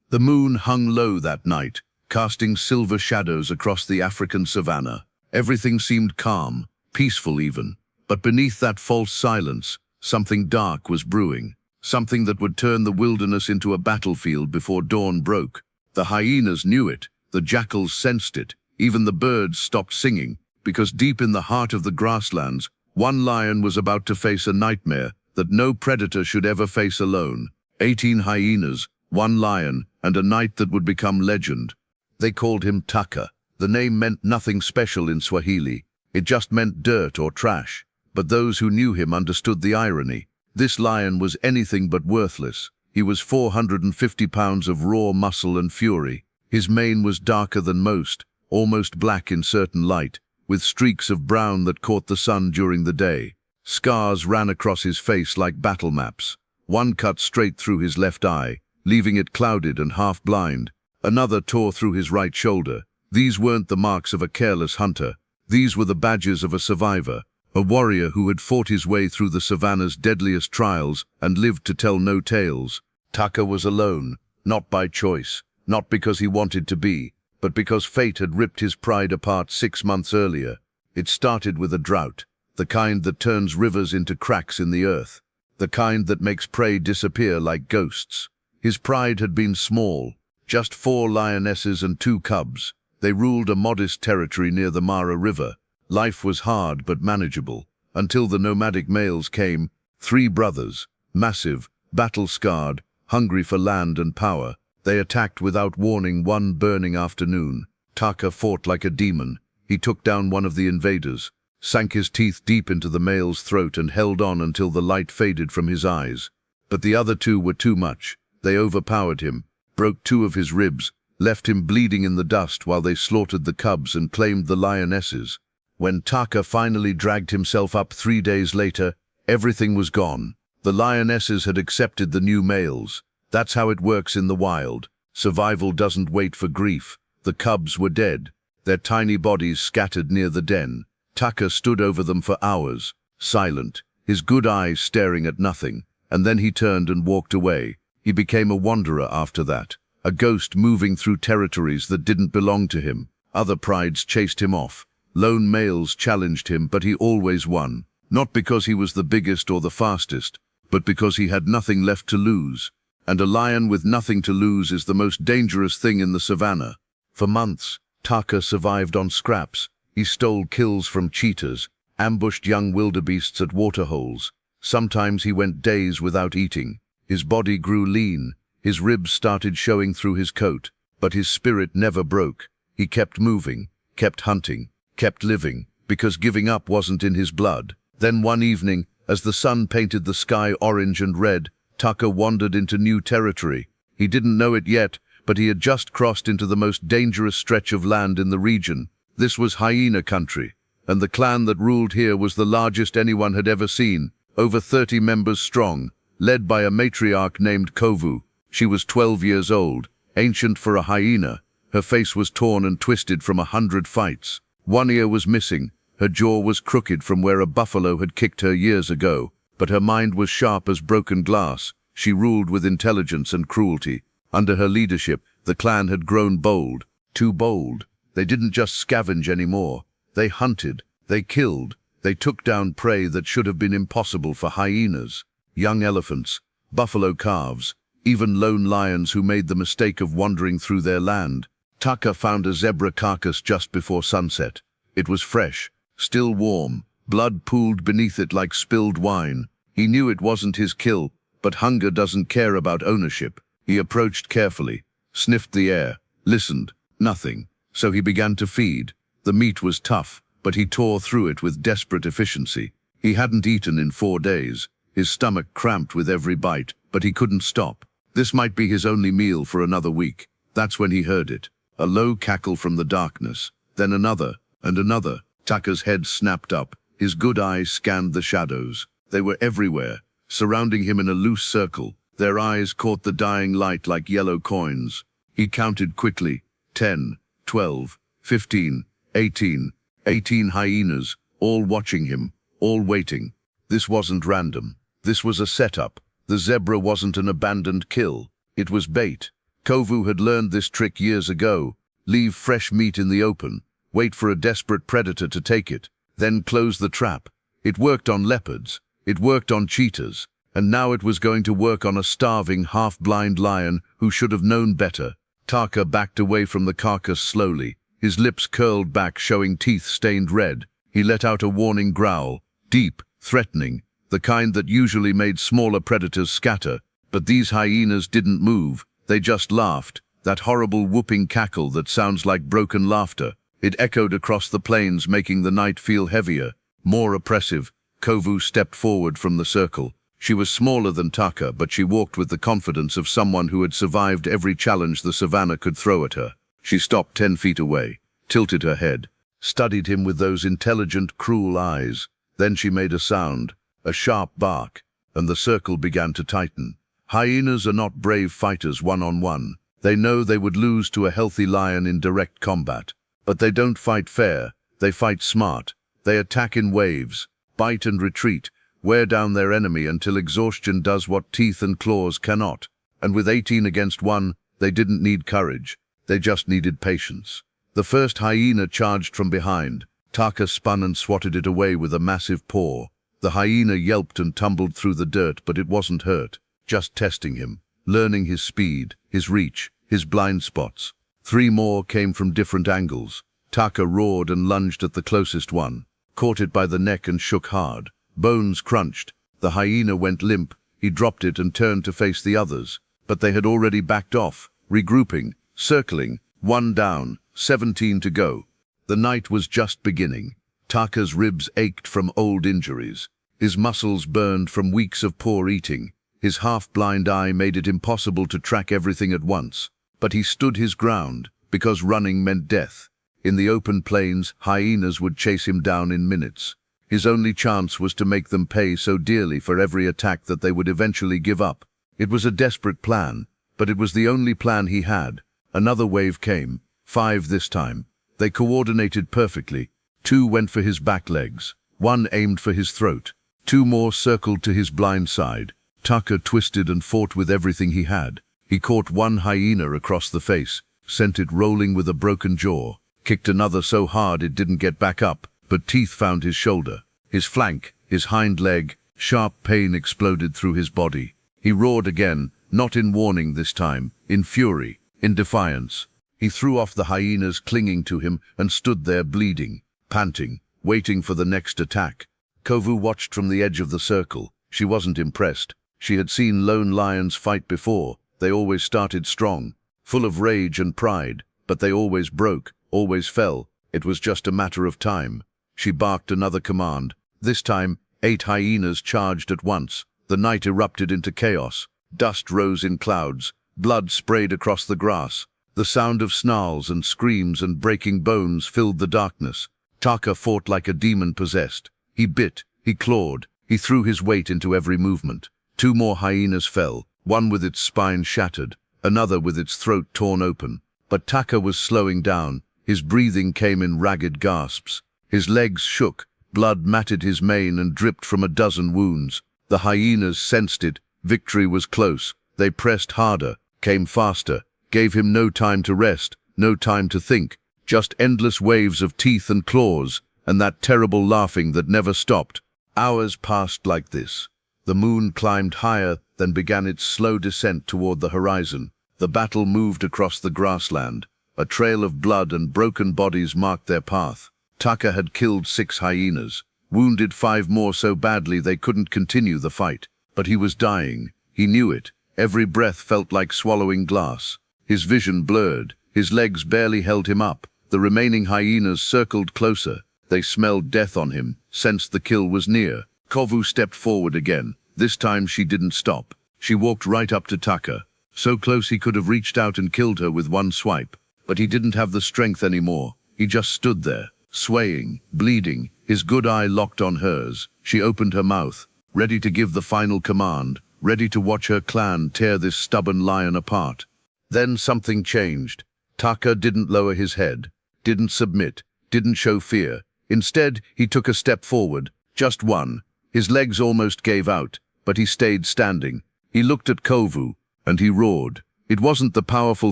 The moon hung low that night, casting silver shadows across the African savannah. Everything seemed calm, peaceful even. But beneath that false silence, something dark was brewing. Something that would turn the wilderness into a battlefield before dawn broke. The hyenas knew it, the jackals sensed it, even the birds stopped singing, because deep in the heart of the grasslands, one lion was about to face a nightmare that no predator should ever face alone. 18 hyenas, one lion, and a night that would become legend. They called him Taka. The name meant nothing special in Swahili. It just meant dirt or trash. But those who knew him understood the irony. This lion was anything but worthless. He was 450 pounds of raw muscle and fury. His mane was darker than most, almost black in certain light, with streaks of brown that caught the sun during the day. Scars ran across his face like battle maps. One cut straight through his left eye, leaving it clouded and half blind. Another tore through his right shoulder. These weren't the marks of a careless hunter. These were the badges of a survivor, a warrior who had fought his way through the savannah's deadliest trials and lived to tell no tales. Taka was alone, not by choice, not because he wanted to be, but because fate had ripped his pride apart 6 months earlier. It started with a drought, the kind that turns rivers into cracks in the earth, the kind that makes prey disappear like ghosts. His pride had been small, just 4 lionesses and 2 cubs. They ruled a modest territory near the Mara River. Life was hard but manageable, until the nomadic males came, 3 brothers, massive, battle-scarred, hungry for land and power. They attacked without warning one burning afternoon. Taka fought like a demon. He took down one of the invaders, sank his teeth deep into the male's throat and held on until the light faded from his eyes. But the other 2 were too much. They overpowered him, broke 2 of his ribs, left him bleeding in the dust while they slaughtered the cubs and claimed the lionesses. When Taka finally dragged himself up 3 days later, everything was gone. The lionesses had accepted the new males. That's how it works in the wild. Survival doesn't wait for grief. The cubs were dead, their tiny bodies scattered near the den. Taka stood over them for hours, silent, his good eyes staring at nothing, and then he turned and walked away. He became a wanderer after that, a ghost moving through territories that didn't belong to him. Other prides chased him off. Lone males challenged him, but he always won. Not because he was the biggest or the fastest, but because he had nothing left to lose. And a lion with nothing to lose is the most dangerous thing in the savannah. For months, Taka survived on scraps. He stole kills from cheetahs, ambushed young wildebeests at waterholes. Sometimes he went days without eating. His body grew lean, his ribs started showing through his coat, but his spirit never broke. He kept moving, kept hunting, kept living, because giving up wasn't in his blood. Then one evening, as the sun painted the sky orange and red, Taka wandered into new territory. He didn't know it yet, but he had just crossed into the most dangerous stretch of land in the region. This was hyena country, and the clan that ruled here was the largest anyone had ever seen, over 30 members strong, led by a matriarch named Kovu. She was 12 years old, ancient for a hyena. Her face was torn and twisted from 100 fights. One ear was missing, her jaw was crooked from where a buffalo had kicked her years ago, but her mind was sharp as broken glass. She ruled with intelligence and cruelty. Under her leadership, the clan had grown bold, too bold. They didn't just scavenge anymore. They hunted, they killed, they took down prey that should have been impossible for hyenas. Young elephants, buffalo calves, even lone lions who made the mistake of wandering through their land. Taka found a zebra carcass just before sunset. It was fresh, still warm, blood pooled beneath it like spilled wine. He knew it wasn't his kill, but hunger doesn't care about ownership. He approached carefully, sniffed the air, listened, nothing. So he began to feed. The meat was tough, but he tore through it with desperate efficiency. He hadn't eaten in 4 days. His stomach cramped with every bite, but he couldn't stop. This might be his only meal for another week. That's when he heard it. A low cackle from the darkness, then another, and another. Taka's head snapped up. His good eyes scanned the shadows. They were everywhere, surrounding him in a loose circle. Their eyes caught the dying light like yellow coins. He counted quickly. 10, 12, 15, 18. 18 hyenas, all watching him, all waiting. This wasn't random. This was a setup. The zebra wasn't an abandoned kill. It was bait. Kovu had learned this trick years ago. Leave fresh meat in the open, wait for a desperate predator to take it, then close the trap. It worked on leopards, it worked on cheetahs, and now it was going to work on a starving, half-blind lion who should have known better. Taka backed away from the carcass slowly, his lips curled back showing teeth stained red. He let out a warning growl, deep, threatening, the kind that usually made smaller predators scatter. But these hyenas didn't move, they just laughed, that horrible whooping cackle that sounds like broken laughter. It echoed across the plains, making the night feel heavier, more oppressive. Kovu stepped forward from the circle. She was smaller than Taka, but she walked with the confidence of someone who had survived every challenge the savannah could throw at her. She stopped 10 feet away, tilted her head, studied him with those intelligent, cruel eyes. Then she made a sound, a sharp bark, and the circle began to tighten. Hyenas are not brave fighters one-on-one. They know they would lose to a healthy lion in direct combat. But they don't fight fair, they fight smart. They attack in waves, bite and retreat, wear down their enemy until exhaustion does what teeth and claws cannot. And with 18 against 1, they didn't need courage, they just needed patience. The first hyena charged from behind. Taka spun and swatted it away with a massive paw. The hyena yelped and tumbled through the dirt, but it wasn't hurt, just testing him, learning his speed, his reach, his blind spots. 3 more came from different angles. Taka roared and lunged at the closest one, caught it by the neck and shook hard. Bones crunched. The hyena went limp. He dropped it and turned to face the others. But they had already backed off, regrouping, circling, 1 down, 17 to go. The night was just beginning. Taka's ribs ached from old injuries. His muscles burned from weeks of poor eating. His half-blind eye made it impossible to track everything at once. But he stood his ground, because running meant death. In the open plains, hyenas would chase him down in minutes. His only chance was to make them pay so dearly for every attack that they would eventually give up. It was a desperate plan, but it was the only plan he had. Another wave came, 5 this time. They coordinated perfectly. 2 went for his back legs, 1 aimed for his throat. 2 more circled to his blind side. Taka twisted and fought with everything he had. He caught 1 hyena across the face, sent it rolling with a broken jaw, kicked another so hard it didn't get back up, but teeth found his shoulder, his flank, his hind leg. Sharp pain exploded through his body. He roared again, not in warning this time, in fury, in defiance. He threw off the hyenas clinging to him and stood there bleeding, panting, waiting for the next attack. Kovu watched from the edge of the circle. She wasn't impressed. She had seen lone lions fight before. They always started strong, full of rage and pride, but they always broke, always fell. It was just a matter of time. She barked another command. This time, 8 hyenas charged at once. The night erupted into chaos. Dust rose in clouds. Blood sprayed across the grass. The sound of snarls and screams and breaking bones filled the darkness. Taka fought like a demon possessed. He bit, he clawed, he threw his weight into every movement. 2 more hyenas fell, 1 with its spine shattered, another with its throat torn open. But Taka was slowing down. His breathing came in ragged gasps. His legs shook, blood matted his mane and dripped from a dozen wounds. The hyenas sensed it. Victory was close. They pressed harder, came faster, gave him no time to rest, no time to think. Just endless waves of teeth and claws, and that terrible laughing that never stopped. Hours passed like this. The moon climbed higher, then began its slow descent toward the horizon. The battle moved across the grassland. A trail of blood and broken bodies marked their path. Taka had killed 6 hyenas, wounded 5 more so badly they couldn't continue the fight. But he was dying. He knew it. Every breath felt like swallowing glass. His vision blurred. His legs barely held him up. The remaining hyenas circled closer. They smelled death on him, sensed the kill was near. Kovu stepped forward again. This time she didn't stop. She walked right up to Taka, so close he could have reached out and killed her with 1 swipe. But he didn't have the strength anymore. He just stood there, swaying, bleeding, his good eye locked on hers. She opened her mouth, ready to give the final command, ready to watch her clan tear this stubborn lion apart. Then something changed. Taka didn't lower his head, didn't submit, didn't show fear. Instead, he took a step forward, just 1. His legs almost gave out, but he stayed standing. He looked at Kovu, and he roared. It wasn't the powerful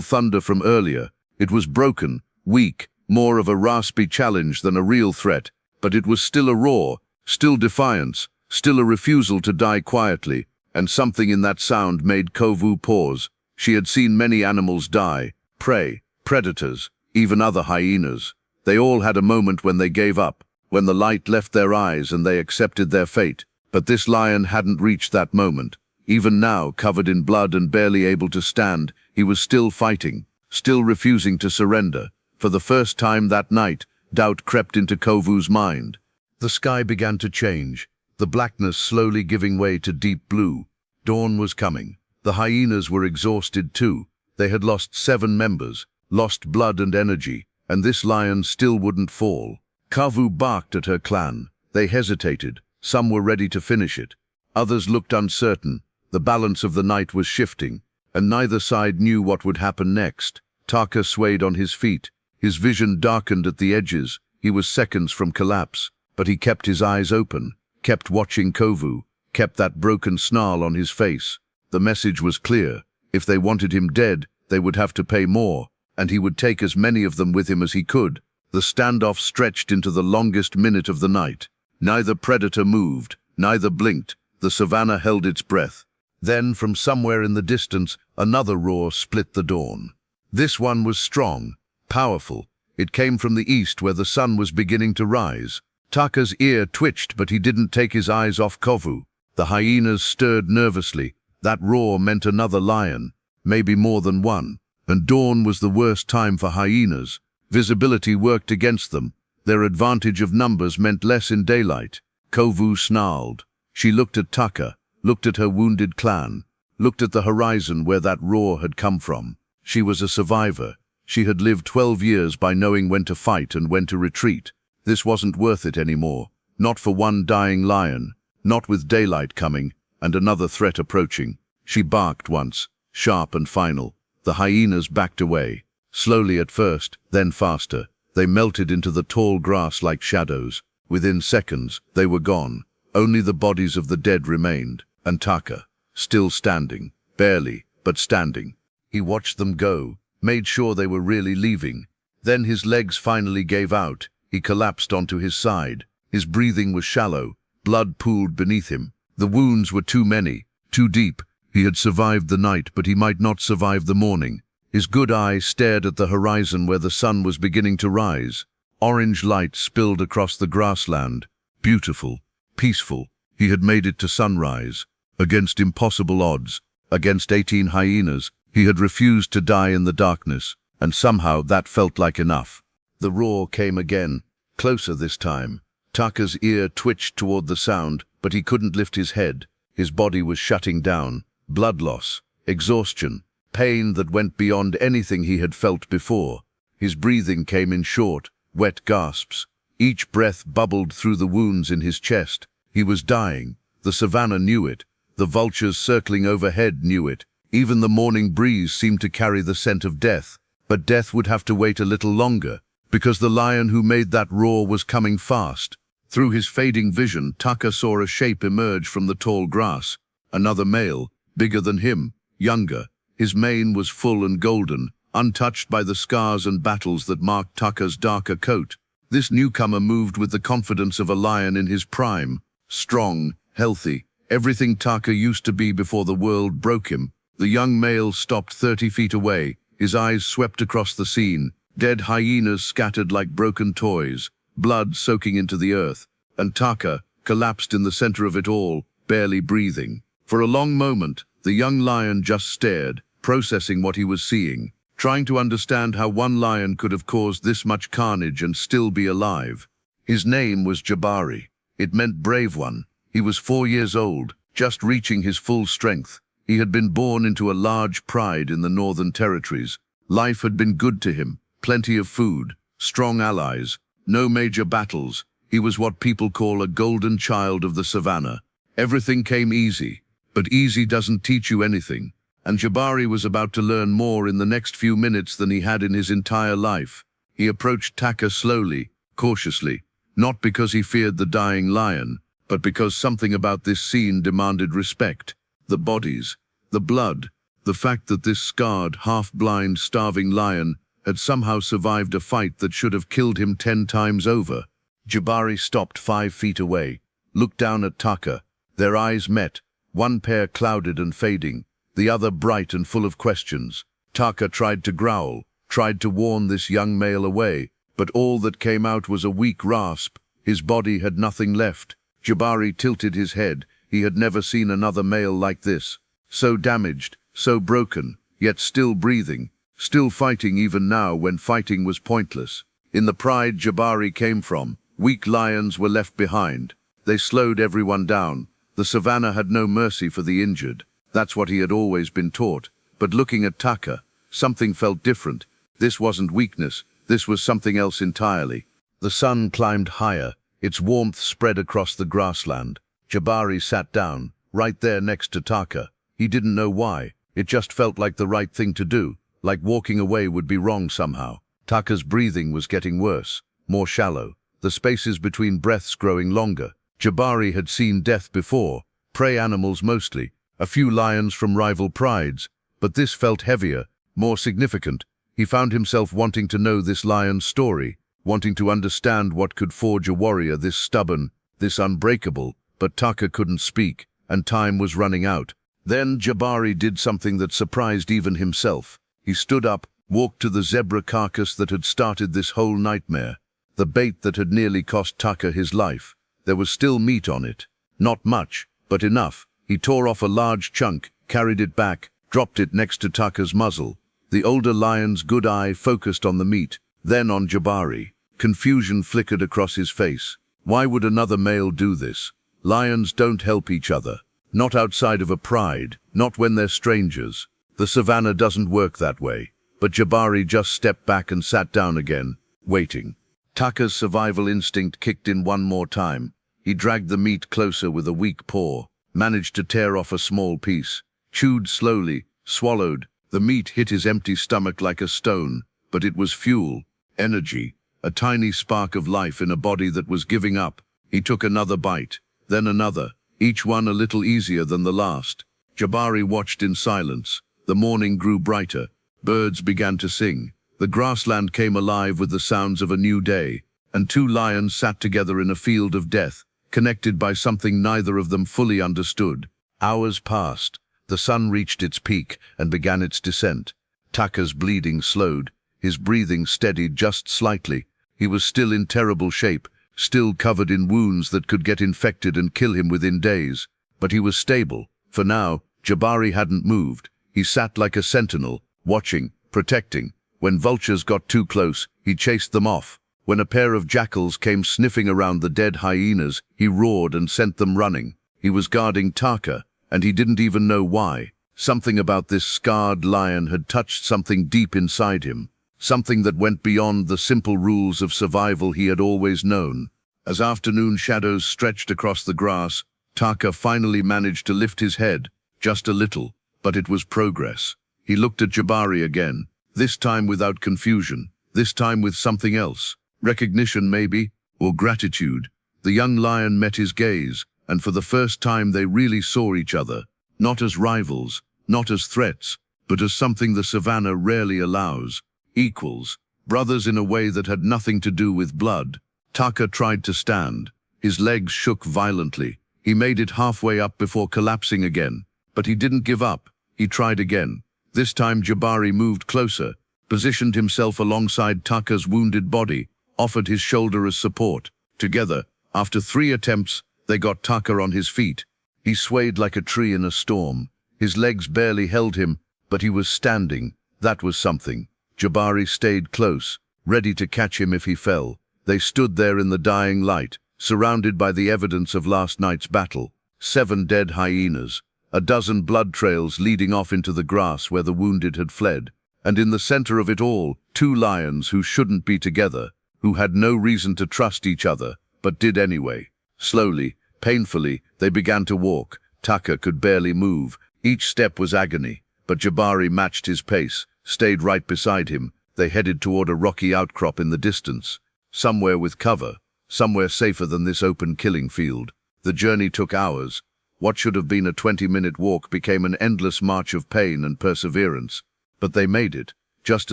thunder from earlier. It was broken, weak, more of a raspy challenge than a real threat, but it was still a roar, still defiance, still a refusal to die quietly, and something in that sound made Kovu pause. She had seen many animals die, prey, predators, even other hyenas. They all had a moment when they gave up, when the light left their eyes and they accepted their fate. But this lion hadn't reached that moment. Even now, covered in blood and barely able to stand, he was still fighting, still refusing to surrender. For the first time that night, doubt crept into Kovu's mind. The sky began to change, the blackness slowly giving way to deep blue. Dawn was coming. The hyenas were exhausted too. They had lost 7 members, lost blood and energy, and this lion still wouldn't fall. Kovu barked at her clan. They hesitated. Some were ready to finish it. Others looked uncertain. The balance of the night was shifting, and neither side knew what would happen next. Taka swayed on his feet. His vision darkened at the edges. He was seconds from collapse, but he kept his eyes open, kept watching Kovu, kept that broken snarl on his face. The message was clear. If they wanted him dead, they would have to pay more, and he would take as many of them with him as he could. The standoff stretched into the longest minute of the night. Neither predator moved, neither blinked. The savannah held its breath. Then, from somewhere in the distance, another roar split the dawn. This one was strong, powerful. It came from the east where the sun was beginning to rise. Taka's ear twitched, but he didn't take his eyes off Kovu. The hyenas stirred nervously. That roar meant another lion, maybe more than one. And dawn was the worst time for hyenas. Visibility worked against them. Their advantage of numbers meant less in daylight. Kovu snarled. She looked at Taka, looked at her wounded clan, looked at the horizon where that roar had come from. She was a survivor. She had lived 12 years by knowing when to fight and when to retreat. This wasn't worth it anymore. Not for one dying lion. Not with daylight coming and another threat approaching. She barked once, sharp and final. The hyenas backed away. Slowly at first, then faster. They melted into the tall grass like shadows. Within seconds, they were gone. Only the bodies of the dead remained, and Taka, still standing, barely, but standing. He watched them go, made sure they were really leaving. Then his legs finally gave out. He collapsed onto his side. His breathing was shallow. Blood pooled beneath him. The wounds were too many, too deep. He had survived the night, but he might not survive the morning. His good eye stared at the horizon where the sun was beginning to rise. Orange light spilled across the grassland. Beautiful, peaceful. He had made it to sunrise. Against impossible odds, against 18 hyenas, he had refused to die in the darkness, and somehow that felt like enough. The roar came again, closer this time. Taka's ear twitched toward the sound, but he couldn't lift his head. His body was shutting down. Blood loss, exhaustion, pain that went beyond anything he had felt before. His breathing came in short, wet gasps. Each breath bubbled through the wounds in his chest. He was dying. The savannah knew it. The vultures circling overhead knew it. Even the morning breeze seemed to carry the scent of death. But death would have to wait a little longer, because the lion who made that roar was coming fast. Through his fading vision, Taka saw a shape emerge from the tall grass. Another male, bigger than him, younger. His mane was full and golden, untouched by the scars and battles that marked Taka's darker coat. This newcomer moved with the confidence of a lion in his prime. Strong, healthy, everything Taka used to be before the world broke him. The young male stopped 30 feet away. His eyes swept across the scene. Dead hyenas scattered like broken toys, blood soaking into the earth, and Taka collapsed in the center of it all, barely breathing. For a long moment, the young lion just stared, processing what he was seeing, trying to understand how one lion could have caused this much carnage and still be alive. His name was Jabari. It meant brave one. He was 4 years old, just reaching his full strength. He had been born into a large pride in the Northern Territories. Life had been good to him, plenty of food, strong allies, no major battles. He was what people call a golden child of the savannah. Everything came easy, but easy doesn't teach you anything. And Jabari was about to learn more in the next few minutes than he had in his entire life. He approached Taka slowly, cautiously, not because he feared the dying lion, but because something about this scene demanded respect. The bodies, the blood, The fact that this scarred, half-blind, starving lion had somehow survived a fight that should have killed him 10 times over. Jabari stopped 5 feet away, looked down at Taka. Their eyes met, one pair clouded and fading, the other bright and full of questions. Taka tried to growl, tried to warn this young male away, but all that came out was a weak rasp. His body had nothing left. Jabari tilted his head. He had never seen another male like this. So damaged, so broken, yet still breathing, still fighting even now when fighting was pointless. In the pride Jabari came from, weak lions were left behind. They slowed everyone down. The savannah had no mercy for the injured. That's what he had always been taught. But looking at Taka, something felt different. This wasn't weakness. This was something else entirely. The sun climbed higher. Its warmth spread across the grassland. Jabari sat down, right there next to Taka. He didn't know why. It just felt like the right thing to do, like walking away would be wrong somehow. Taka's breathing was getting worse, more shallow, the spaces between breaths growing longer. Jabari had seen death before, prey animals mostly, a few lions from rival prides, but this felt heavier, more significant. He found himself wanting to know this lion's story, wanting to understand what could forge a warrior this stubborn, this unbreakable, but Taka couldn't speak, and time was running out. Then Jabari did something that surprised even himself. He stood up, walked to the zebra carcass that had started this whole nightmare, the bait that had nearly cost Taka his life. There was still meat on it. Not much, but enough. He tore off a large chunk, carried it back, dropped it next to Taka's muzzle. The older lion's good eye focused on the meat, then on Jabari. Confusion flickered across his face. Why would another male do this? Lions don't help each other. Not outside of a pride, not when they're strangers. The savannah doesn't work that way. But Jabari just stepped back and sat down again, waiting. Taka's survival instinct kicked in one more time. He dragged the meat closer with a weak paw, managed to tear off a small piece, chewed slowly, swallowed. The meat hit his empty stomach like a stone, but it was fuel, energy, a tiny spark of life in a body that was giving up. He took another bite, then another, each one a little easier than the last. Jabari watched in silence. The morning grew brighter. Birds began to sing. The grassland came alive with the sounds of a new day, and 2 lions sat together in a field of death, connected by something neither of them fully understood. Hours passed. The sun reached its peak and began its descent. Taka's bleeding slowed. His breathing steadied just slightly. He was still in terrible shape, still covered in wounds that could get infected and kill him within days. But he was stable. For now, Jabari hadn't moved. He sat like a sentinel, watching, protecting. When vultures got too close, he chased them off. When a pair of jackals came sniffing around the dead hyenas, he roared and sent them running. He was guarding Taka, and he didn't even know why. Something about this scarred lion had touched something deep inside him, something that went beyond the simple rules of survival he had always known. As afternoon shadows stretched across the grass, Taka finally managed to lift his head, just a little, but it was progress. He looked at Jabari again, this time without confusion, this time with something else. Recognition maybe, or gratitude. The young lion met his gaze, and for the first time they really saw each other, not as rivals, not as threats, but as something the savannah rarely allows. Equals, brothers in a way that had nothing to do with blood. Taka tried to stand. His legs shook violently. He made it halfway up before collapsing again. But he didn't give up. He tried again. This time Jabari moved closer, positioned himself alongside Taka's wounded body, offered his shoulder as support. Together, after 3 attempts, they got Taka on his feet. He swayed like a tree in a storm. His legs barely held him, but he was standing. That was something. Jabari stayed close, ready to catch him if he fell. They stood there in the dying light, surrounded by the evidence of last night's battle. 7 dead hyenas, a dozen blood trails leading off into the grass where the wounded had fled. And in the center of it all, 2 lions who shouldn't be together, who had no reason to trust each other, but did anyway. Slowly, painfully, they began to walk. Taka could barely move. Each step was agony, but Jabari matched his pace, stayed right beside him. They headed toward a rocky outcrop in the distance, somewhere with cover, somewhere safer than this open killing field. The journey took hours, What should have been a 20-minute walk became an endless march of pain and perseverance. But they made it. Just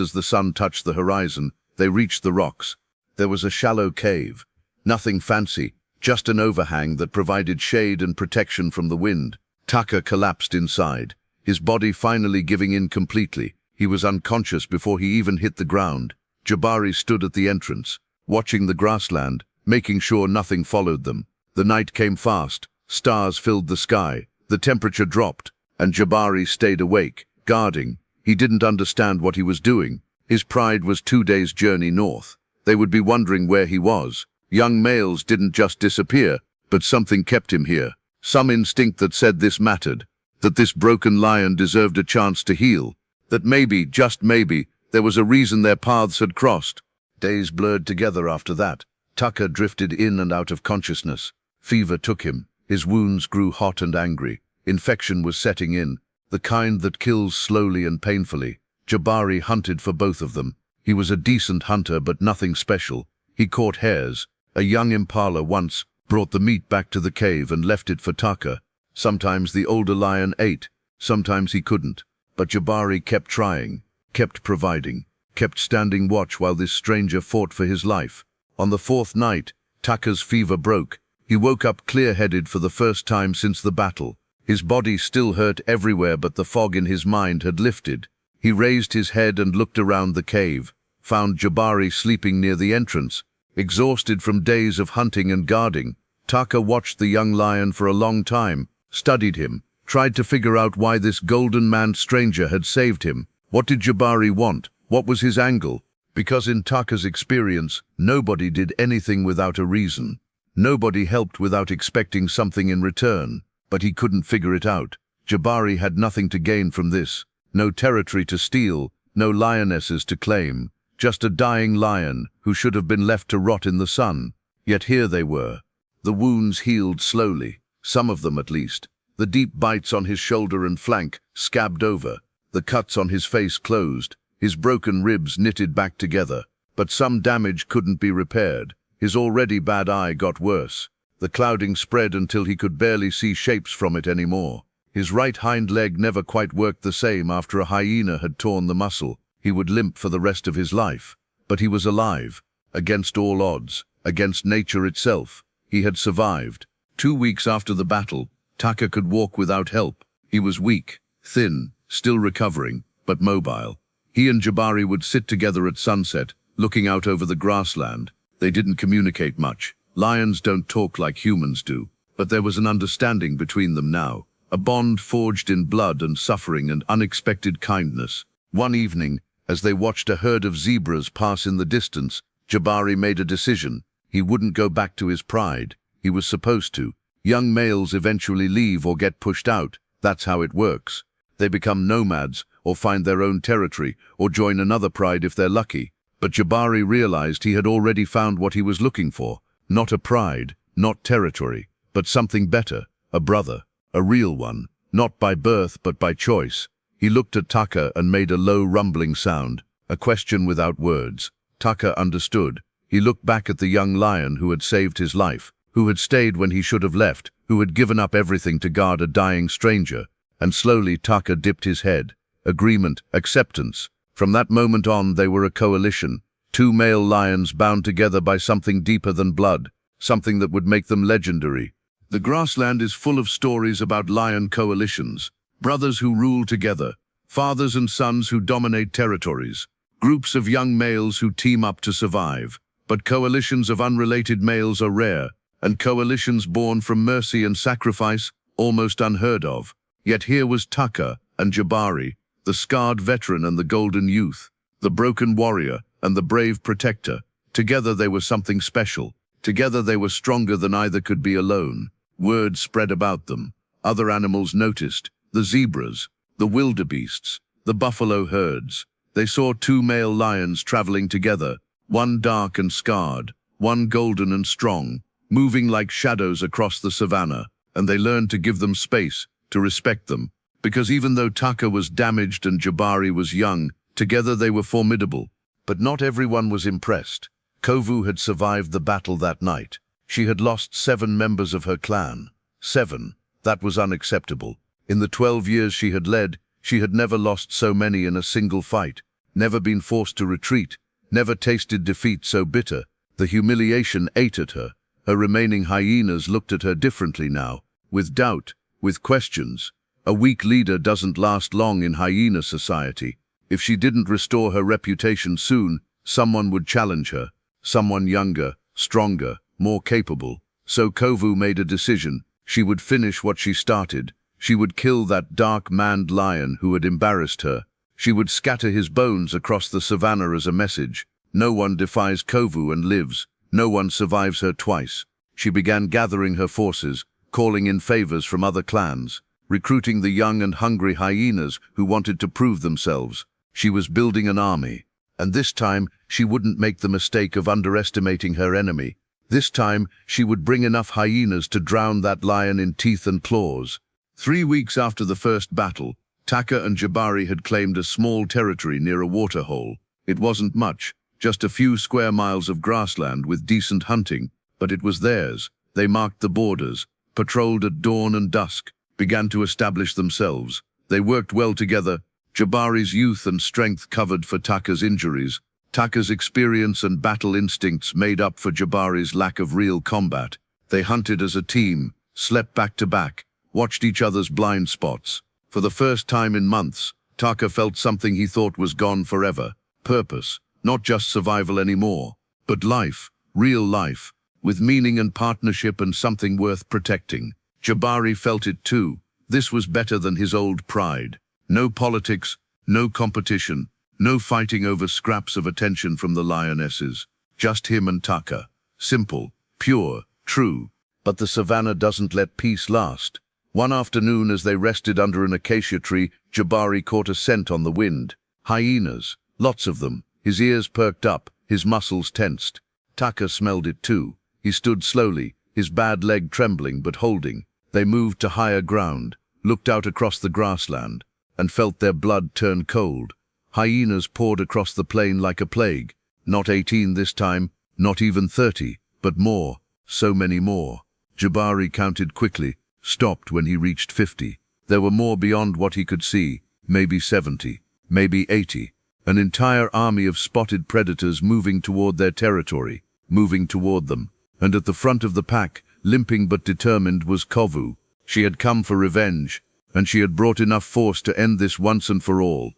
as the sun touched the horizon, they reached the rocks. There was a shallow cave. Nothing fancy, just an overhang that provided shade and protection from the wind. Taka collapsed inside, his body finally giving in completely. He was unconscious before he even hit the ground. Jabari stood at the entrance, watching the grassland, making sure nothing followed them. The night came fast, stars filled the sky, the temperature dropped, and Jabari stayed awake, guarding. He didn't understand what he was doing. His pride was 2 days' journey north. They would be wondering where he was. Young males didn't just disappear, but something kept him here. Some instinct that said this mattered, that this broken lion deserved a chance to heal, that maybe, just maybe, there was a reason their paths had crossed. Days blurred together after that. Taka drifted in and out of consciousness. Fever took him. His wounds grew hot and angry. Infection was setting in, the kind that kills slowly and painfully. Jabari hunted for both of them. He was a decent hunter, but nothing special. He caught hares. A young impala once brought the meat back to the cave and left it for Taka. Sometimes the older lion ate, sometimes he couldn't. But Jabari kept trying, kept providing, kept standing watch while this stranger fought for his life. On the 4th night, Taka's fever broke. He woke up clear-headed for the first time since the battle. His body still hurt everywhere, but the fog in his mind had lifted. He raised his head and looked around the cave, found Jabari sleeping near the entrance, exhausted from days of hunting and guarding. Taka watched the young lion for a long time, studied him, tried to figure out why this golden-maned stranger had saved him. What did Jabari want? What was his angle? Because in Taka's experience, nobody did anything without a reason. Nobody helped without expecting something in return. But he couldn't figure it out. Jabari had nothing to gain from this. No territory to steal, no lionesses to claim. Just a dying lion who should have been left to rot in the sun. Yet here they were. The wounds healed slowly, some of them at least. The deep bites on his shoulder and flank scabbed over. The cuts on his face closed, his broken ribs knitted back together. But some damage couldn't be repaired. His already bad eye got worse. The clouding spread until he could barely see shapes from it anymore. His right hind leg never quite worked the same after a hyena had torn the muscle. He would limp for the rest of his life. But he was alive. Against all odds, against nature itself, he had survived. 2 weeks after the battle, Taka could walk without help. He was weak, thin, still recovering, but mobile. He and Jabari would sit together at sunset, looking out over the grassland. They didn't communicate much. Lions don't talk like humans do, but there was an understanding between them now, a bond forged in blood and suffering and unexpected kindness. One evening, as they watched a herd of zebras pass in the distance, Jabari made a decision. He wouldn't go back to his pride. He was supposed to. Young males eventually leave or get pushed out. That's how it works. They become nomads, or find their own territory, or join another pride if they're lucky. But Jabari realized he had already found what he was looking for. Not a pride, not territory, but something better, a brother, a real one, not by birth but by choice. He looked at Taka and made a low rumbling sound, a question without words. Taka understood. He looked back at the young lion who had saved his life, who had stayed when he should have left, who had given up everything to guard a dying stranger. And slowly Taka dipped his head. Agreement, acceptance. From that moment on, they were a coalition. 2 male lions bound together by something deeper than blood, something that would make them legendary. The grassland is full of stories about lion coalitions, brothers who rule together, fathers and sons who dominate territories, groups of young males who team up to survive. But coalitions of unrelated males are rare, and coalitions born from mercy and sacrifice almost unheard of. Yet here was Taka and Jabari, the scarred veteran and the golden youth, the broken warrior and the brave protector. Together they were something special. Together they were stronger than either could be alone. Word spread about them. Other animals noticed. The zebras, the wildebeests, the buffalo herds. They saw 2 male lions traveling together, one dark and scarred, one golden and strong, moving like shadows across the savannah, and they learned to give them space, to respect them. Because even though Taka was damaged and Jabari was young, together they were formidable. But not everyone was impressed. Kovu had survived the battle that night. She had lost 7 members of her clan. 7. That was unacceptable. In the 12 years she had led, she had never lost so many in a single fight, never been forced to retreat, never tasted defeat so bitter. The humiliation ate at her. Her remaining hyenas looked at her differently now, with doubt, with questions. A weak leader doesn't last long in hyena society. If she didn't restore her reputation soon, someone would challenge her. Someone younger, stronger, more capable. So Kovu made a decision. She would finish what she started. She would kill that dark-maned lion who had embarrassed her. She would scatter his bones across the savannah as a message. No one defies Kovu and lives. No one survives her twice. She began gathering her forces, calling in favors from other clans, recruiting the young and hungry hyenas who wanted to prove themselves. She was building an army. And this time, she wouldn't make the mistake of underestimating her enemy. This time, she would bring enough hyenas to drown that lion in teeth and claws. 3 weeks after the first battle, Taka and Jabari had claimed a small territory near a waterhole. It wasn't much, just a few square miles of grassland with decent hunting, but it was theirs. They marked the borders, patrolled at dawn and dusk, began to establish themselves. They worked well together. Jabari's youth and strength covered for Taka's injuries. Taka's experience and battle instincts made up for Jabari's lack of real combat. They hunted as a team, slept back to back, watched each other's blind spots. For the first time in months, Taka felt something he thought was gone forever. Purpose, not just survival anymore, but life, real life, with meaning and partnership and something worth protecting. Jabari felt it too. This was better than his old pride. No politics, no competition, no fighting over scraps of attention from the lionesses. Just him and Taka. Simple, pure, true. But the savannah doesn't let peace last. One afternoon as they rested under an acacia tree, Jabari caught a scent on the wind. Hyenas, lots of them. His ears perked up, his muscles tensed. Taka smelled it too. He stood slowly, his bad leg trembling but holding. They moved to higher ground, looked out across the grassland, and felt their blood turn cold. Hyenas poured across the plain like a plague. Not 18 this time, not even 30, but more, so many more. Jabari counted quickly, stopped when he reached 50. There were more beyond what he could see, maybe 70, maybe 80. An entire army of spotted predators moving toward their territory, moving toward them. And at the front of the pack, limping but determined, was Kovu. She had come for revenge, and she had brought enough force to end this once and for all.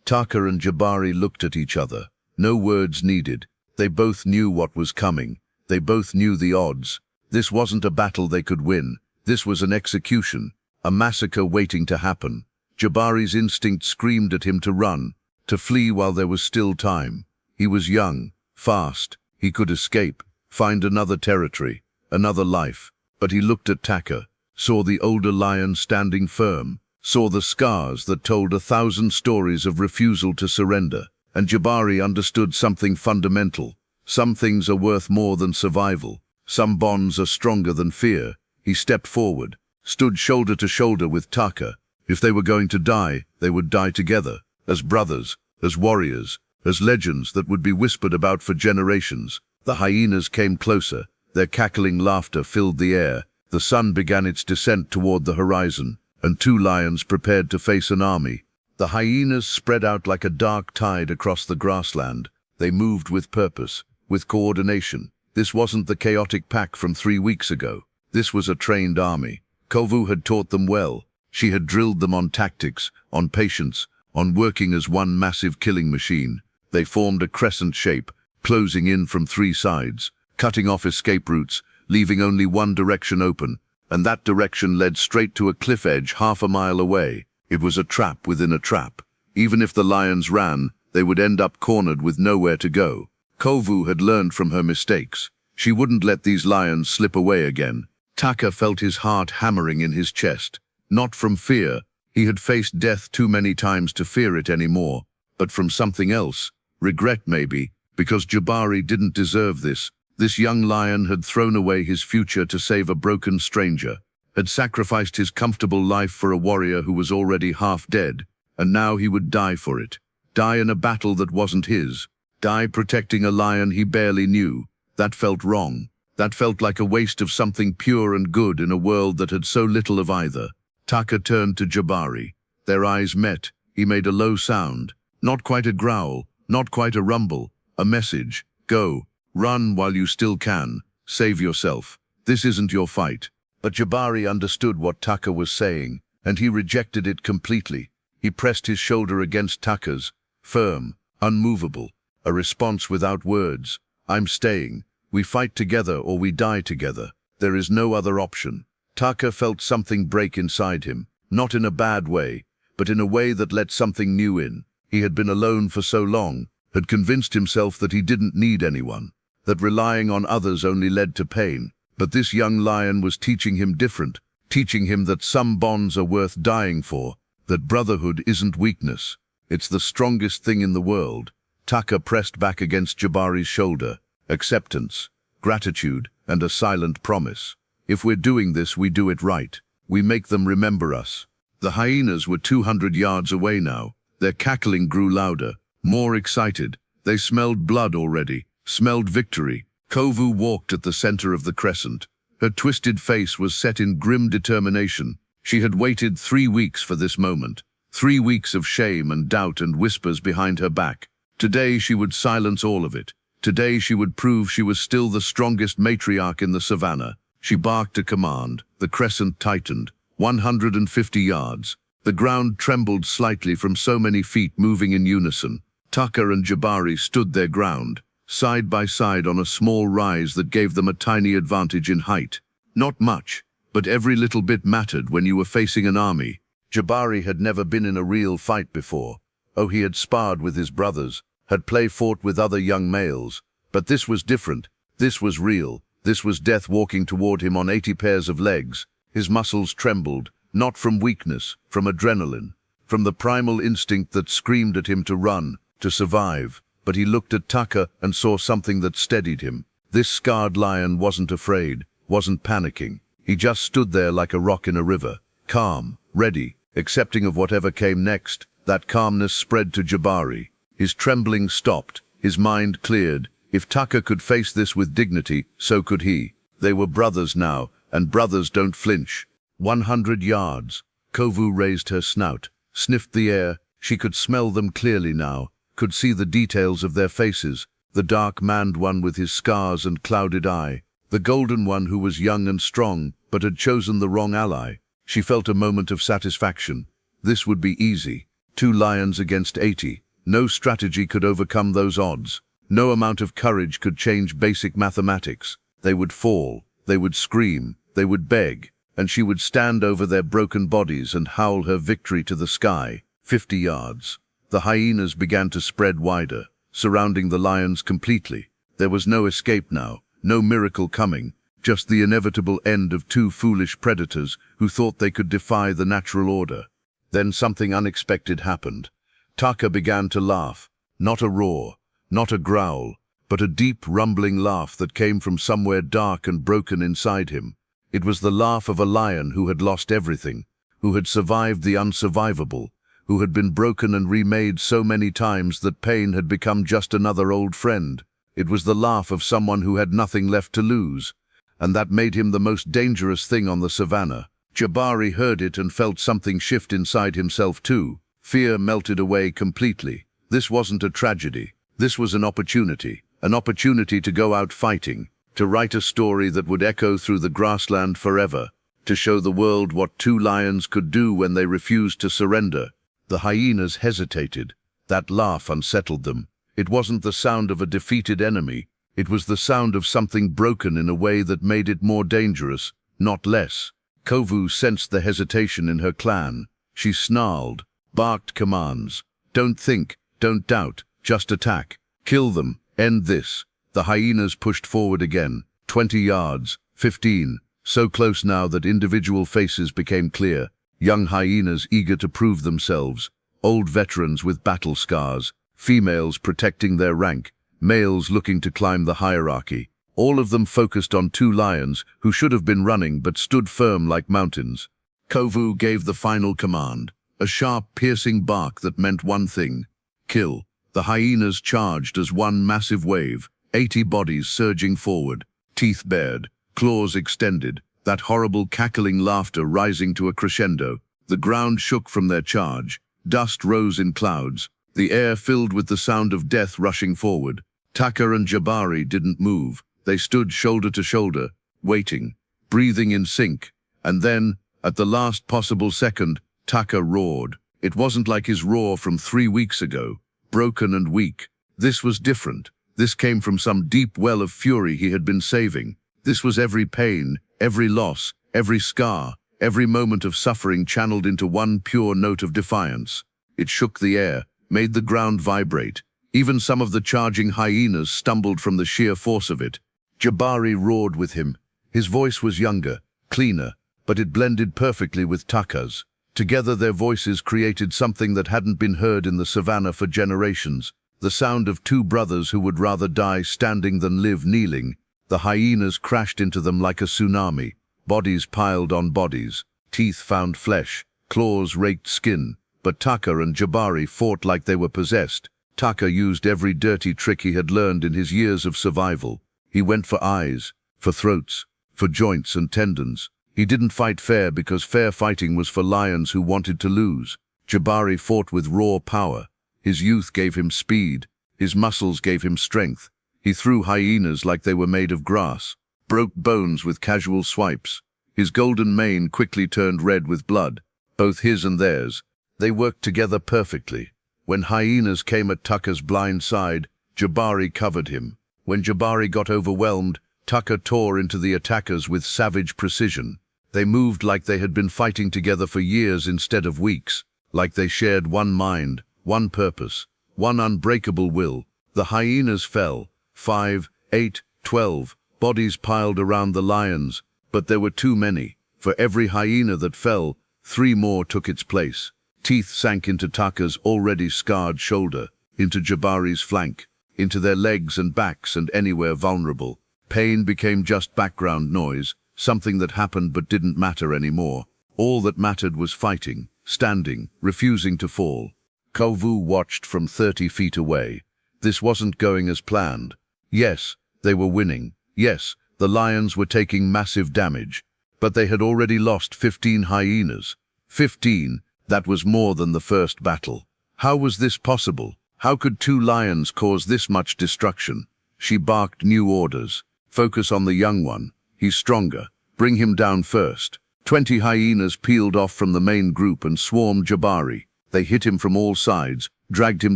Taka and Jabari looked at each other. No words needed. They both knew what was coming. They both knew the odds. This wasn't a battle they could win. This was an execution, a massacre waiting to happen. Jabari's instinct screamed at him to run, to flee while there was still time. He was young, fast. He could escape, find another territory, another life. But he looked at Taka, saw the older lion standing firm, saw the scars that told 1,000 stories of refusal to surrender. And Jabari understood something fundamental. Some things are worth more than survival. Some bonds are stronger than fear. He stepped forward, stood shoulder to shoulder with Taka. If they were going to die, they would die together, as brothers, as warriors, as legends that would be whispered about for generations. The hyenas came closer. Their cackling laughter filled the air. The sun began its descent toward the horizon, and 2 lions prepared to face an army. The hyenas spread out like a dark tide across the grassland. They moved with purpose, with coordination. This wasn't the chaotic pack from 3 weeks ago. This was a trained army. Kovu had taught them well. She had drilled them on tactics, on patience, on working as one massive killing machine. They formed a crescent shape, closing in from 3 sides, cutting off escape routes, leaving only one direction open, and that direction led straight to a cliff edge half a mile away. It was a trap within a trap. Even if the lions ran, they would end up cornered with nowhere to go. Kovu had learned from her mistakes. She wouldn't let these lions slip away again. Taka felt his heart hammering in his chest. Not from fear. He had faced death too many times to fear it anymore. But from something else. Regret maybe, because Jabari didn't deserve this. This young lion had thrown away his future to save a broken stranger, had sacrificed his comfortable life for a warrior who was already half dead, and now he would die for it. Die in a battle that wasn't his. Die protecting a lion he barely knew. That felt wrong. That felt like a waste of something pure and good in a world that had so little of either. Taka turned to Jabari. Their eyes met. He made a low sound. Not quite a growl, not quite a rumble. A message. Go. Run while you still can. Save yourself. This isn't your fight. But Jabari understood what Taka was saying, and he rejected it completely. He pressed his shoulder against Taka's, firm, unmovable, a response without words. I'm staying. We fight together or we die together. There is no other option. Taka felt something break inside him, not in a bad way, but in a way that let something new in. He had been alone for so long, had convinced himself that he didn't need anyone, that relying on others only led to pain. But this young lion was teaching him different, teaching him that some bonds are worth dying for, that brotherhood isn't weakness. It's the strongest thing in the world. Taka pressed back against Jabari's shoulder. Acceptance, gratitude, and a silent promise. If we're doing this, we do it right. We make them remember us. The hyenas were 200 yards away now. Their cackling grew louder, more excited. They smelled blood already, smelled victory. Kovu walked at the center of the crescent. Her twisted face was set in grim determination. She had waited 3 weeks for this moment. 3 weeks of shame and doubt and whispers behind her back. Today she would silence all of it. Today she would prove she was still the strongest matriarch in the savannah. She barked a command. The crescent tightened. 150 yards. The ground trembled slightly from so many feet moving in unison. Taka and Jabari stood their ground, side by side on a small rise that gave them a tiny advantage in height. Not much, but every little bit mattered when you were facing an army. Jabari had never been in a real fight before. Oh, he had sparred with his brothers, had fought with other young males. But this was different. This was real. This was death walking toward him on 80 pairs of legs. His muscles trembled, not from weakness, from adrenaline, from the primal instinct that screamed at him to run, to survive. But he looked at Taka and saw something that steadied him. This scarred lion wasn't afraid, wasn't panicking. He just stood there like a rock in a river, calm, ready, accepting of whatever came next. That calmness spread to Jabari. His trembling stopped, his mind cleared. If Taka could face this with dignity, so could he. They were brothers now, and brothers don't flinch. 100 yards. Kovu raised her snout, sniffed the air. She could smell them clearly now, could see the details of their faces. The dark-maned one with his scars and clouded eye. The golden one who was young and strong, but had chosen the wrong ally. She felt a moment of satisfaction. This would be easy. 2 lions against 80. No strategy could overcome those odds. No amount of courage could change basic mathematics. They would fall, they would scream, they would beg, and she would stand over their broken bodies and howl her victory to the sky. 50 yards. The hyenas began to spread wider, surrounding the lions completely. There was no escape now, no miracle coming, just the inevitable end of 2 foolish predators who thought they could defy the natural order. Then something unexpected happened. Taka began to laugh, not a roar, not a growl, but a deep rumbling laugh that came from somewhere dark and broken inside him. It was the laugh of a lion who had lost everything, who had survived the unsurvivable, who had been broken and remade so many times that pain had become just another old friend. It was the laugh of someone who had nothing left to lose, and that made him the most dangerous thing on the savannah. Jabari heard it and felt something shift inside himself too. Fear melted away completely. This wasn't a tragedy. This was an opportunity to go out fighting, to write a story that would echo through the grassland forever, to show the world what 2 lions could do when they refused to surrender. The hyenas hesitated. That laugh unsettled them. It wasn't the sound of a defeated enemy. It was the sound of something broken in a way that made it more dangerous, not less. Kovu sensed the hesitation in her clan. She snarled, barked commands. Don't think, don't doubt, just attack. Kill them, end this. The hyenas pushed forward again. 20 yards, 15, so close now that individual faces became clear. Young hyenas eager to prove themselves, old veterans with battle scars, females protecting their rank, males looking to climb the hierarchy. All of them focused on 2 lions who should have been running but stood firm like mountains. Kovu gave the final command, a sharp, piercing bark that meant one thing: kill. The hyenas charged as one massive wave, 80 bodies surging forward. teeth bared, claws extended, that horrible cackling laughter rising to a crescendo. The ground shook from their charge. Dust rose in clouds, the air filled with the sound of death rushing forward. Taka and Jabari didn't move. They stood shoulder to shoulder, waiting, breathing in sync. And then, at the last possible second, Taka roared. It wasn't like his roar from 3 weeks ago, broken and weak. This was different. This came from some deep well of fury he had been saving. This was every pain, every loss, every scar, every moment of suffering channeled into one pure note of defiance. It shook the air, made the ground vibrate. Even some of the charging hyenas stumbled from the sheer force of it. Jabari roared with him. His voice was younger, cleaner, but it blended perfectly with Taka's. Together their voices created something that hadn't been heard in the savannah for generations. The sound of two brothers who would rather die standing than live kneeling. The hyenas crashed into them like a tsunami. Bodies piled on bodies. Teeth found flesh. Claws raked skin. But Taka and Jabari fought like they were possessed. Taka used every dirty trick he had learned in his years of survival. He went for eyes, for throats, for joints and tendons. He didn't fight fair because fair fighting was for lions who wanted to lose. Jabari fought with raw power. His youth gave him speed. His muscles gave him strength. He threw hyenas like they were made of grass, broke bones with casual swipes. His golden mane quickly turned red with blood, both his and theirs. They worked together perfectly. When hyenas came at Taka's blind side, Jabari covered him. When Jabari got overwhelmed, Taka tore into the attackers with savage precision. They moved like they had been fighting together for years instead of weeks, like they shared one mind, one purpose, one unbreakable will. The hyenas fell. 5, 8, 12 bodies piled around the lions, but there were too many. For every hyena that fell, 3 more took its place. Teeth sank into Taka's already scarred shoulder, into Jabari's flank, into their legs and backs and anywhere vulnerable. Pain became just background noise, something that happened but didn't matter anymore. All that mattered was fighting, standing, refusing to fall. Kovu watched from 30 feet away. This wasn't going as planned. Yes, they were winning. Yes, the lions were taking massive damage. But they had already lost 15 hyenas. 15, that was more than the first battle. How was this possible? How could 2 lions cause this much destruction? She barked new orders. Focus on the young one. He's stronger. Bring him down first. 20 hyenas peeled off from the main group and swarmed Jabari. They hit him from all sides, dragged him